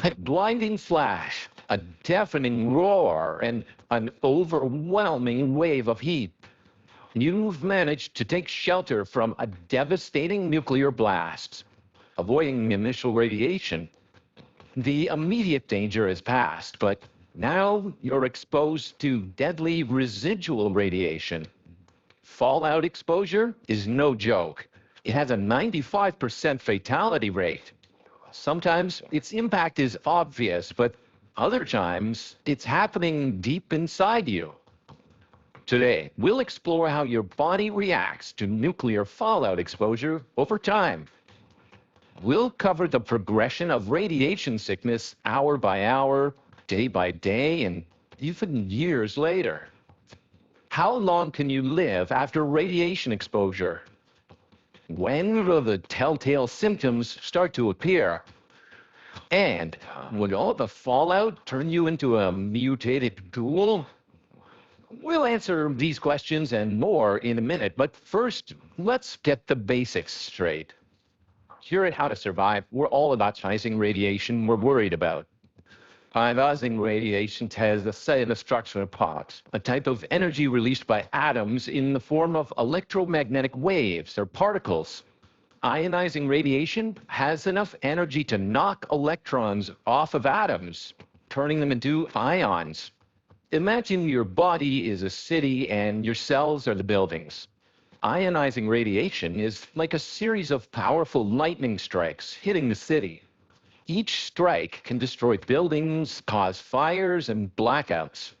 A blinding flash, a deafening roar, and an overwhelming wave of heat. You've managed to take shelter from a devastating nuclear blast, avoiding initial radiation. The immediate danger is past, but now you're exposed to deadly residual radiation. Fallout exposure is no joke. It has a 95% fatality rate. Sometimes its impact is obvious, but other times it's happening deep inside you. Today, we'll explore how your body reacts to nuclear fallout exposure over time. We'll cover the progression of radiation sickness hour by hour, day by day, and even years later. How long can you live after radiation exposure? When will the telltale symptoms start to appear? And would all the fallout turn you into a mutated ghoul? We'll answer these questions and more in a minute, but first, let's get the basics straight. Here at How to Survive, we're all about ionizing radiation we're worried about. Ionizing radiation has the cellular structure parts, a type of energy released by atoms in the form of electromagnetic waves or particles. Ionizing radiation has enough energy to knock electrons off of atoms, turning them into ions. Imagine your body is a city and your cells are the buildings. Ionizing radiation is like a series of powerful lightning strikes hitting the city. Each strike can destroy buildings, cause fires, and blackouts.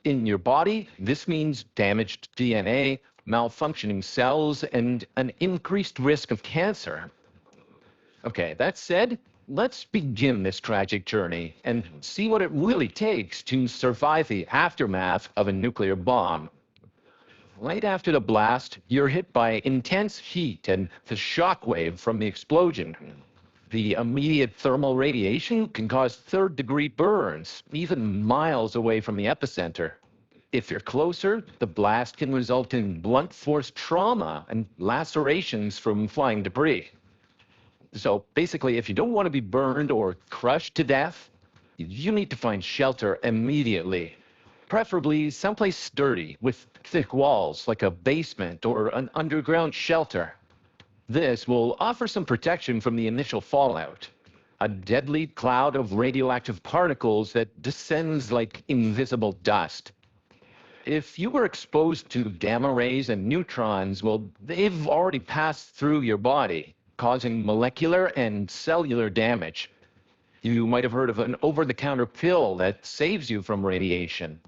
In your body, this means damaged DNA, malfunctioning cells, and an increased risk of cancer. Okay, that said, let's begin this tragic journey and see what it really takes to survive the aftermath of a nuclear bomb. Right after the blast, you're hit by intense heat and the shock wave from the explosion. The immediate thermal radiation can cause third-degree burns, even miles away from the epicenter. If you're closer, the blast can result in blunt force trauma and lacerations from flying debris. So basically, if you don't want to be burned or crushed to death, you need to find shelter immediately. Preferably someplace sturdy with thick walls, like a basement or an underground shelter. This will offer some protection from the initial fallout, a deadly cloud of radioactive particles that descends like invisible dust. If you were exposed to gamma rays and neutrons, well, they've already passed through your body, causing molecular and cellular damage. You might have heard of an over-the-counter pill that saves you from radiation.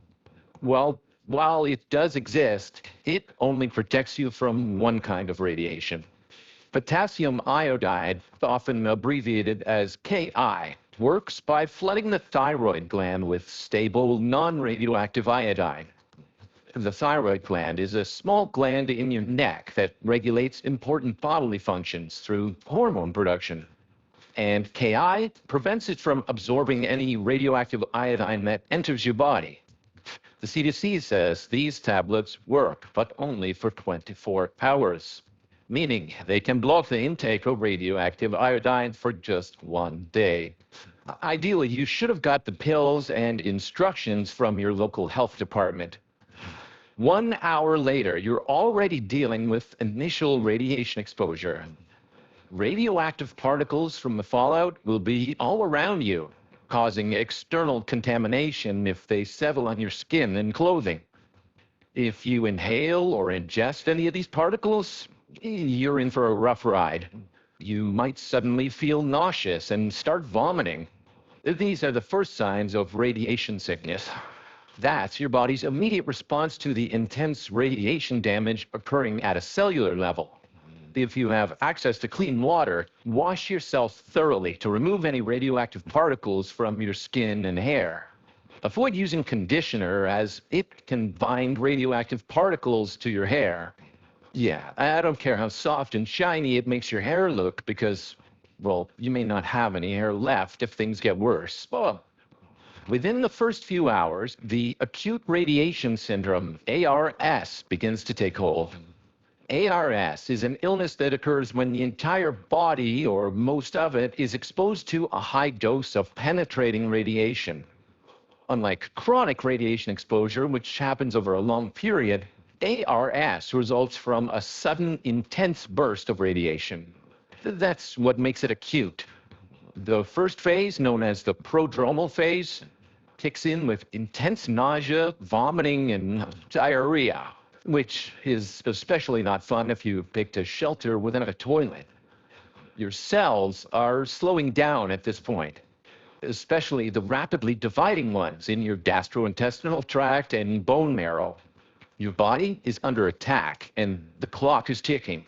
Well, while it does exist, it only protects you from one kind of radiation. Potassium iodide, often abbreviated as Ki, works by flooding the thyroid gland with stable, non-radioactive iodine. The thyroid gland is a small gland in your neck that regulates important bodily functions through hormone production. And Ki prevents it from absorbing any radioactive iodine that enters your body. The CDC says these tablets work, but only for 24 hours, meaning they can block the intake of radioactive iodine for just one day. Ideally, you should have got the pills and instructions from your local health department. 1 hour later, you're already dealing with initial radiation exposure. Radioactive particles from the fallout will be all around you, causing external contamination if they settle on your skin and clothing. If you inhale or ingest any of these particles, you're in for a rough ride. You might suddenly feel nauseous and start vomiting. These are the first signs of radiation sickness. That's your body's immediate response to the intense radiation damage occurring at a cellular level. If you have access to clean water, wash yourself thoroughly to remove any radioactive particles from your skin and hair. Avoid using conditioner, as it can bind radioactive particles to your hair. Yeah, I don't care how soft and shiny it makes your hair look, because, well, you may not have any hair left if things get worse. Well, within the first few hours, the acute radiation syndrome, ARS, begins to take hold. ARS is an illness that occurs when the entire body, or most of it, is exposed to a high dose of penetrating radiation. Unlike chronic radiation exposure, which happens over a long period, ARS results from a sudden, intense burst of radiation. That's what makes it acute. The first phase, known as the prodromal phase, kicks in with intense nausea, vomiting, and diarrhea, which is especially not fun if you picked a shelter without a toilet. Your cells are slowing down at this point, especially the rapidly dividing ones in your gastrointestinal tract and bone marrow. Your body is under attack, and the clock is ticking.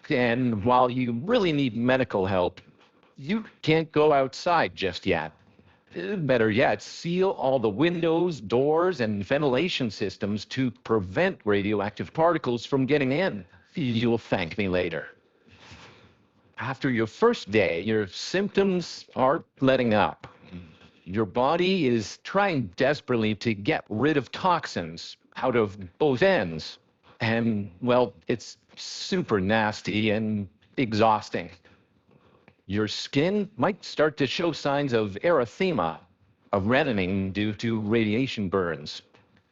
And while you really need medical help, you can't go outside just yet. Better yet, seal all the windows, doors, and ventilation systems to prevent radioactive particles from getting in. You'll thank me later. After your first day, your symptoms are letting up. Your body is trying desperately to get rid of toxins out of both ends. And, well, it's super nasty and exhausting. Your skin might start to show signs of erythema, a reddening due to radiation burns.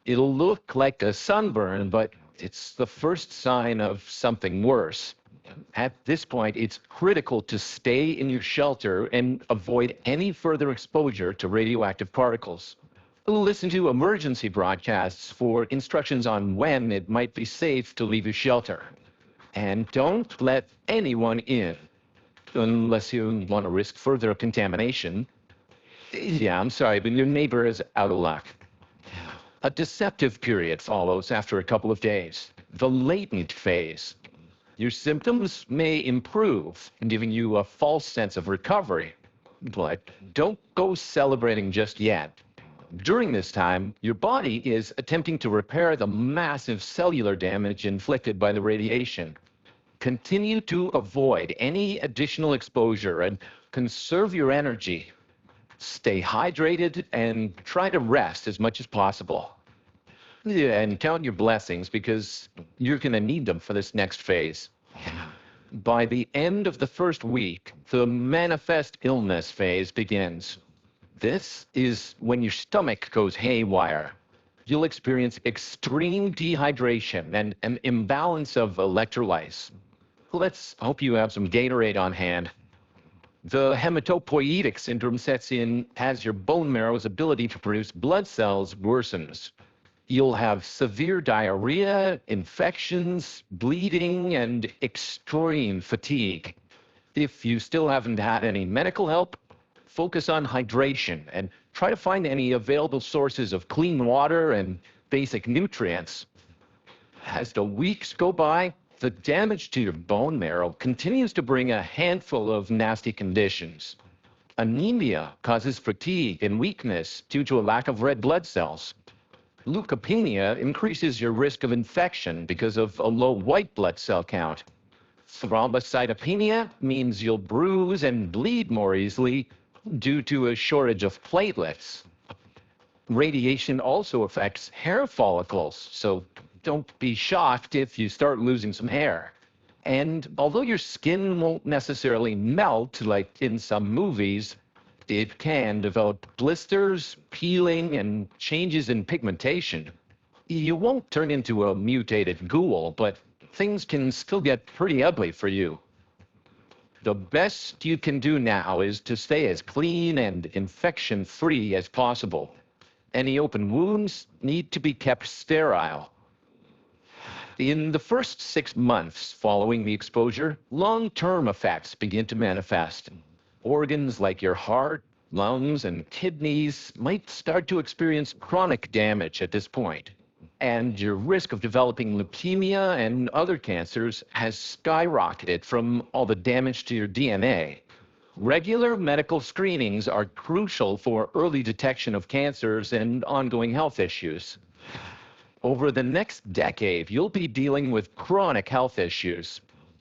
It'll look like a sunburn, but it's the first sign of something worse. At this point, it's critical to stay in your shelter and avoid any further exposure to radioactive particles. Listen to emergency broadcasts for instructions on when it might be safe to leave your shelter. And don't let anyone in, unless you want to risk further contamination. Yeah, I'm sorry, but your neighbor is out of luck. A deceptive period follows after a couple of days, the latent phase. Your symptoms may improve, giving you a false sense of recovery, but don't go celebrating just yet. During this time, your body is attempting to repair the massive cellular damage inflicted by the radiation. Continue to avoid any additional exposure and conserve your energy. Stay hydrated and try to rest as much as possible. Yeah, and count your blessings because you're going to need them for this next phase. By the end of the first week, the manifest illness phase begins. This is when your stomach goes haywire. You'll experience extreme dehydration and an imbalance of electrolytes. Let's hope you have some Gatorade on hand. The hematopoietic syndrome sets in as your bone marrow's ability to produce blood cells worsens. You'll have severe diarrhea, infections, bleeding, and extreme fatigue. If you still haven't had any medical help, focus on hydration and try to find any available sources of clean water and basic nutrients. As the weeks go by, the damage to your bone marrow continues to bring a handful of nasty conditions. Anemia causes fatigue and weakness due to a lack of red blood cells. Leukopenia increases your risk of infection because of a low white blood cell count. Thrombocytopenia means you'll bruise and bleed more easily due to a shortage of platelets. Radiation also affects hair follicles, so don't be shocked if you start losing some hair. And although your skin won't necessarily melt like in some movies, it can develop blisters, peeling, and changes in pigmentation. You won't turn into a mutated ghoul, but things can still get pretty ugly for you. The best you can do now is to stay as clean and infection-free as possible. Any open wounds need to be kept sterile. In the first 6 months following the exposure, long-term effects begin to manifest. Organs like your heart, lungs, and kidneys might start to experience chronic damage at this point. And your risk of developing leukemia and other cancers has skyrocketed from all the damage to your DNA. Regular medical screenings are crucial for early detection of cancers and ongoing health issues. Over the next decade, you'll be dealing with chronic health issues.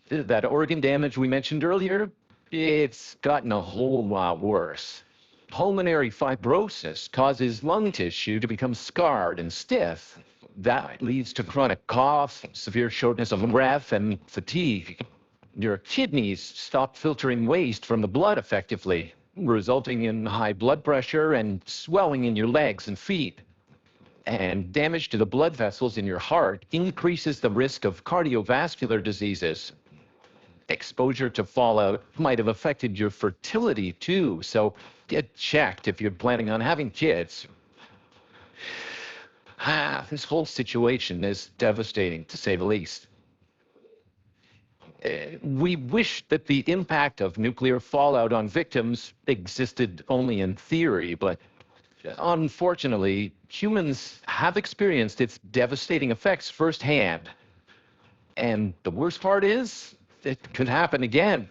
That organ damage we mentioned earlier, it's gotten a whole lot worse. Pulmonary fibrosis causes lung tissue to become scarred and stiff. That leads to chronic cough, severe shortness of breath, and fatigue. Your kidneys stop filtering waste from the blood effectively, resulting in high blood pressure and swelling in your legs and feet. And damage to the blood vessels in your heart increases the risk of cardiovascular diseases. Exposure to fallout might have affected your fertility too, so get checked if you're planning on having kids. This whole situation is devastating, to say the least. We wish that the impact of nuclear fallout on victims existed only in theory, but unfortunately, humans have experienced its devastating effects firsthand. And the worst part is, it could happen again.